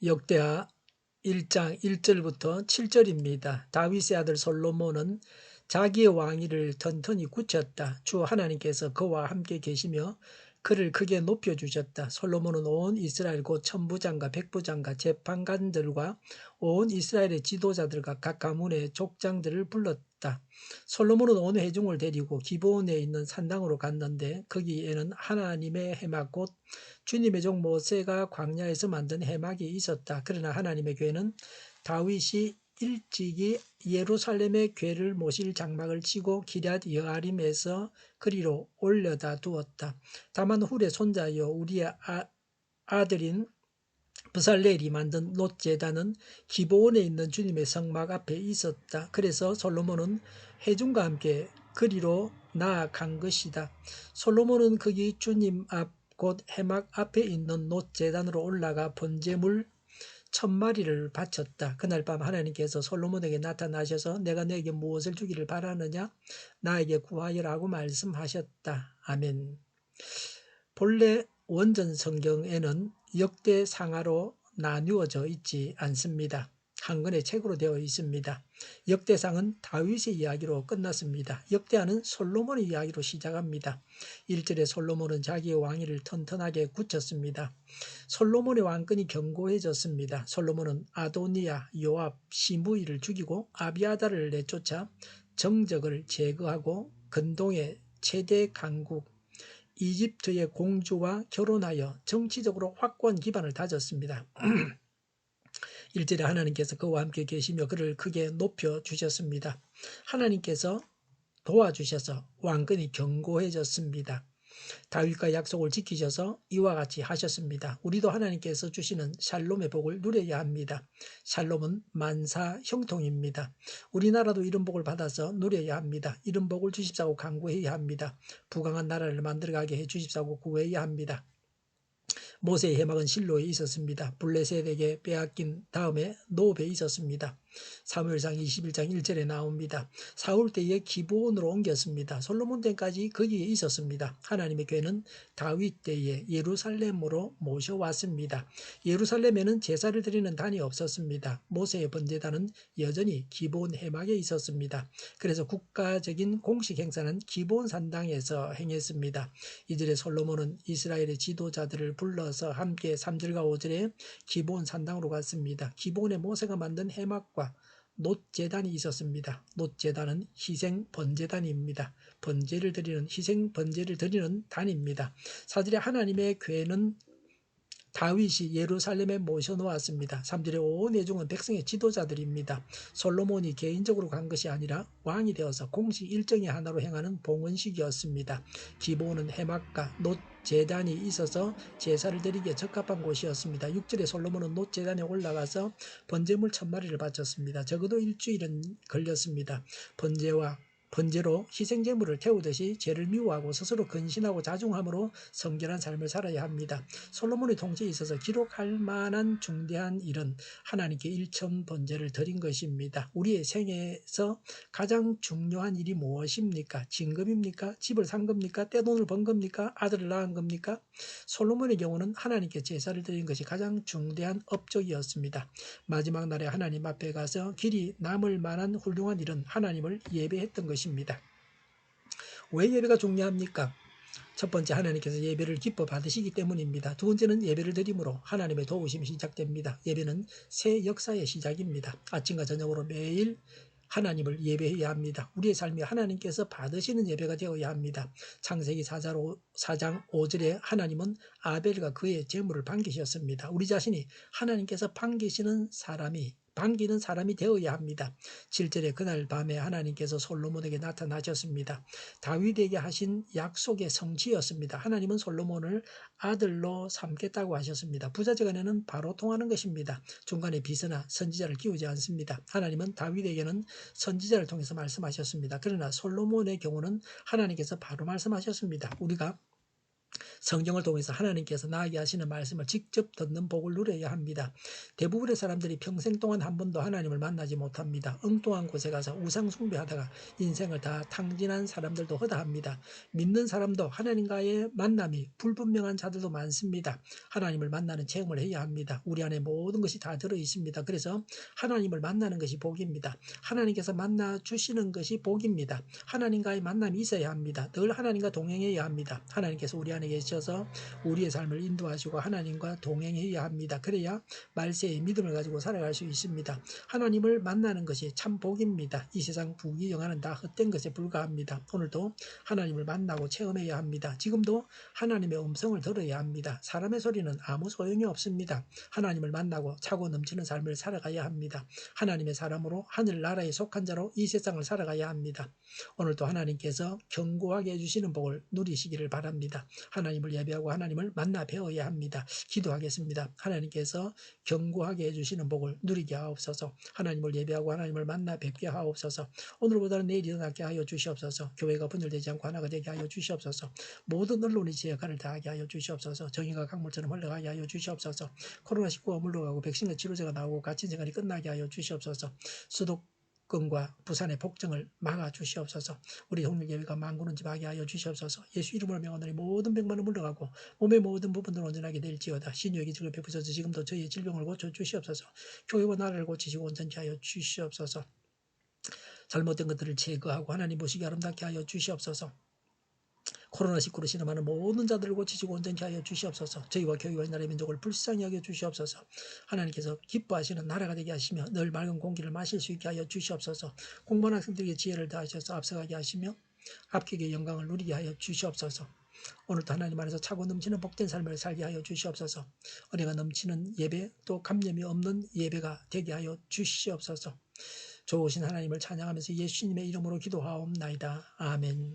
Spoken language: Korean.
역대하 1장 1절부터 7절입니다. 다윗의 아들 솔로몬은 자기의 왕위를 튼튼히 굳혔다. 주 하나님께서 그와 함께 계시며 그를 크게 높여주셨다. 솔로몬은 온 이스라엘 곧 천부장과 백부장과 재판관들과 온 이스라엘의 지도자들과 각 가문의 족장들을 불렀다. 솔로몬은 온 회중을 데리고 기브온에 있는 산당으로 갔는데 거기에는 하나님의 해막 곧 주님의 종 모세가 광야에서 만든 해막이 있었다. 그러나 하나님의 궤는 다윗이 일찍이 예루살렘의 궤를 모실 장막을 치고 기럇 여아림에서 그리로 올려다 두었다. 다만 훌의 손자여 우리의 아들인 브살렐이 만든 놋제단은 기브온에 있는 주님의 성막 앞에 있었다. 그래서 솔로몬은 회중과 함께 그리로 나아간 것이다. 솔로몬은 거기 주님 앞 곧 해막 앞에 있는 놋제단으로 올라가 번제물 1000마리를 바쳤다. 그날 밤 하나님께서 솔로몬에게 나타나셔서 내가 너에게 무엇을 주기를 바라느냐? 나에게 구하여라고 말씀하셨다. 아멘. 본래 원전 성경에는 역대상하로 나누어져 있지 않습니다. 한 권의 책으로 되어 있습니다. 역대상은 다윗의 이야기로 끝났습니다. 역대하는 솔로몬의 이야기로 시작합니다. 1절에 솔로몬은 자기의 왕위를 튼튼하게 굳혔습니다. 솔로몬의 왕권이 견고해졌습니다. 솔로몬은 아도니아, 요압, 시므이를 죽이고 아비아다를 내쫓아 정적을 제거하고 근동의 최대 강국 이집트의 공주와 결혼하여 정치적으로 확고한 기반을 다졌습니다. 1절에 하나님께서 그와 함께 계시며 그를 크게 높여주셨습니다. 하나님께서 도와주셔서 왕권이 견고해졌습니다. 다윗과 약속을 지키셔서 이와 같이 하셨습니다. 우리도 하나님께서 주시는 샬롬의 복을 누려야 합니다. 샬롬은 만사 형통입니다. 우리나라도 이런 복을 받아서 누려야 합니다. 이런 복을 주십사고 간구해야 합니다. 부강한 나라를 만들어가게 해주십사고 구해야 합니다. 모세의 해막은 실로에 있었습니다. 블레셋에게 빼앗긴 다음에 노브에 있었습니다. 사무엘상 21장 1절에 나옵니다. 사울 때에 기브온으로 옮겼습니다. 솔로몬 때까지 거기에 있었습니다. 하나님의 궤는 다윗 때에 예루살렘으로 모셔왔습니다. 예루살렘에는 제사를 드리는 단이 없었습니다. 모세의 번제단은 여전히 기브온 해막에 있었습니다. 그래서 국가적인 공식 행사는 기브온 산당에서 행했습니다. 이절에 솔로몬은 이스라엘의 지도자들을 불러서 함께 3절과 5절에 기브온 산당으로 갔습니다. 기브온에 모세가 만든 해막과 놋제단이 있었습니다. 놋제단은 희생 번제단입니다. 번제를 드리는 희생 번제를 드리는 단입니다. 4절에 하나님의 궤는 다윗이 예루살렘에 모셔놓았습니다. 3절에 온 회중은 백성의 지도자들입니다. 솔로몬이 개인적으로 간 것이 아니라 왕이 되어서 공식 일정의 하나로 행하는 봉헌식이었습니다. 기브온은 해막과 놋제단이 있어서 제사를 드리기에 적합한 곳이었습니다. 6절에 솔로몬은 놋제단에 올라가서 번제물 1000마리를 바쳤습니다. 적어도 일주일은 걸렸습니다. 번제로 희생제물을 태우듯이 죄를 미워하고 스스로 근신하고 자중함으로 성결한 삶을 살아야 합니다. 솔로몬의 통치에 있어서 기록할 만한 중대한 일은 하나님께 일천 번제를 드린 것입니다. 우리의 생애에서 가장 중요한 일이 무엇입니까? 진급입니까? 집을 산 겁니까? 떼돈을 번 겁니까? 아들을 낳은 겁니까? 솔로몬의 경우는 하나님께 제사를 드린 것이 가장 중대한 업적이었습니다. 마지막 날에 하나님 앞에 가서 길이 남을 만한 훌륭한 일은 하나님을 예배했던 것입니다. 왜 예배가 중요합니까? 첫 번째, 하나님께서 예배를 기뻐 받으시기 때문입니다. 두 번째는 예배를 드림으로 하나님의 도우심이 시작됩니다. 예배는 새 역사의 시작입니다. 아침과 저녁으로 매일 하나님을 예배해야 합니다. 우리의 삶이 하나님께서 받으시는 예배가 되어야 합니다. 창세기 4장 5절에 하나님은 아벨과 그의 제물을 반기셨습니다. 우리 자신이 하나님께서 반기는 사람이 되어야 합니다. 7절에 그날 밤에 하나님께서 솔로몬에게 나타나셨습니다. 다윗에게 하신 약속의 성취였습니다. 하나님은 솔로몬을 아들로 삼겠다고 하셨습니다. 부자재간에는 바로 통하는 것입니다. 중간에 비서나 선지자를 끼우지 않습니다. 하나님은 다윗에게는 선지자를 통해서 말씀하셨습니다. 그러나 솔로몬의 경우는 하나님께서 바로 말씀하셨습니다. 우리가 성경을 통해서 하나님께서 나에게 하시는 말씀을 직접 듣는 복을 누려야 합니다. 대부분의 사람들이 평생 동안 한 번도 하나님을 만나지 못합니다. 엉뚱한 곳에 가서 우상 숭배하다가 인생을 다 탕진한 사람들도 허다합니다. 믿는 사람도 하나님과의 만남이 불분명한 자들도 많습니다. 하나님을 만나는 체험을 해야 합니다. 우리 안에 모든 것이 다 들어 있습니다. 그래서 하나님을 만나는 것이 복입니다. 하나님께서 만나 주시는 것이 복입니다. 하나님과의 만남이 있어야 합니다. 늘 하나님과 동행해야 합니다. 하나님께서 우리 안에 계셔서 우리의 삶을 인도하시고 하나님과 동행해야 합니다. 그래야 말세의 믿음을 가지고 살아갈 수 있습니다. 하나님을 만나는 것이 참 복입니다. 이 세상 부귀영화는 다 헛된 것에 불과합니다. 오늘도 하나님을 만나고 체험해야 합니다. 지금도 하나님의 음성을 들어야 합니다. 사람의 소리는 아무 소용이 없습니다. 하나님을 만나고 차고 넘치는 삶을 살아가야 합니다. 하나님의 사람으로 하늘나라에 속한 자로 이 세상을 살아가야 합니다. 오늘도 하나님께서 견고하게 해주시는 복을 누리시기를 바랍니다. 하나님을 예배하고 하나님을 만나 배워야 합니다. 기도하겠습니다. 하나님께서 견고하게 해주시는 복을 누리게 하옵소서. 하나님을 예배하고 하나님을 만나 뵙게 하옵소서. 오늘보다는 내일이 더 낫게 하여 주시옵소서. 교회가 분열되지 않고 하나가 되게 하여 주시옵소서. 모든 언론이 제 역할을 다하게 하여 주시옵소서. 정의가 강물처럼 흘러가게 하여 주시옵소서. 코로나19가 물러가고 백신과 치료제가 나오고 갇힌 생활이 끝나게 하여 주시옵소서. 수도권과 부산의 폭정을 막아 주시옵소서. 우리 통일예배가 만군은집하게 하여 주시옵소서. 예수 이름으로 명하노니 모든 병만은 물러가고 몸의 모든 부분들은 온전하게 될지어다. 신유의 기적을 베푸셔서 지금도 저희의 질병을 고쳐 주시옵소서. 교회와 나라를 고치시고 온전케 하여 주시옵소서. 잘못된 것들을 제거하고 하나님 보시기 아름답게 하여 주시옵소서. 코로나19로 신음하는 모든 자들을 고치시고 온전케 하여 주시옵소서. 저희와 교회와 나라의 민족을 불쌍히 여겨 주시옵소서. 하나님께서 기뻐하시는 나라가 되게 하시며 늘 맑은 공기를 마실 수 있게 하여 주시옵소서. 공부하는 학생들에게 지혜를 다하셔서 앞서가게 하시며 합격의 영광을 누리게 하여 주시옵소서. 오늘도 하나님 안에서 차고 넘치는 복된 삶을 살게 하여 주시옵소서. 은혜가 넘치는 예배, 또 감염이 없는 예배가 되게 하여 주시옵소서. 좋으신 하나님을 찬양하면서 예수님의 이름으로 기도하옵나이다. 아멘.